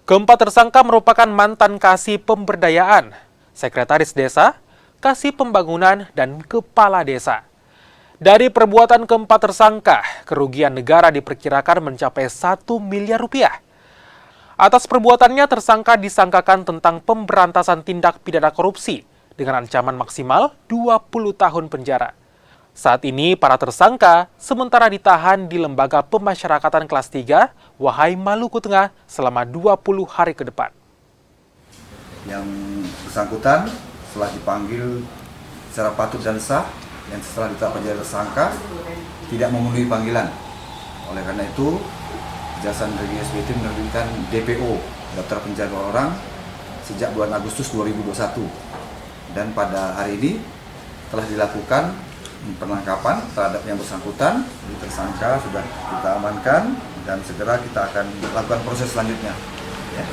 Keempat tersangka merupakan mantan Kasih Pemberdayaan, Sekretaris Desa, Kasih Pembangunan, dan Kepala Desa. Dari perbuatan keempat tersangka, kerugian negara diperkirakan mencapai 1 miliar rupiah. Atas perbuatannya, tersangka disangkakan tentang pemberantasan tindak pidana korupsi dengan ancaman maksimal 20 tahun penjara. Saat ini, para tersangka sementara ditahan di Lembaga Pemasyarakatan Kelas 3, Wahai Maluku Tengah selama 20 hari ke depan. Yang bersangkutan setelah dipanggil secara patut dan sah, yang setelah ditetapkan menjadi tersangka tidak memenuhi panggilan. Oleh karena itu, Kejaksaan Negeri SBT menerbitkan DPO, daftar pencarian orang, sejak bulan Agustus 2021. Dan pada hari ini telah dilakukan penangkapan terhadap yang bersangkutan. Tersangka sudah kita amankan dan segera kita akan lakukan proses selanjutnya. Ya.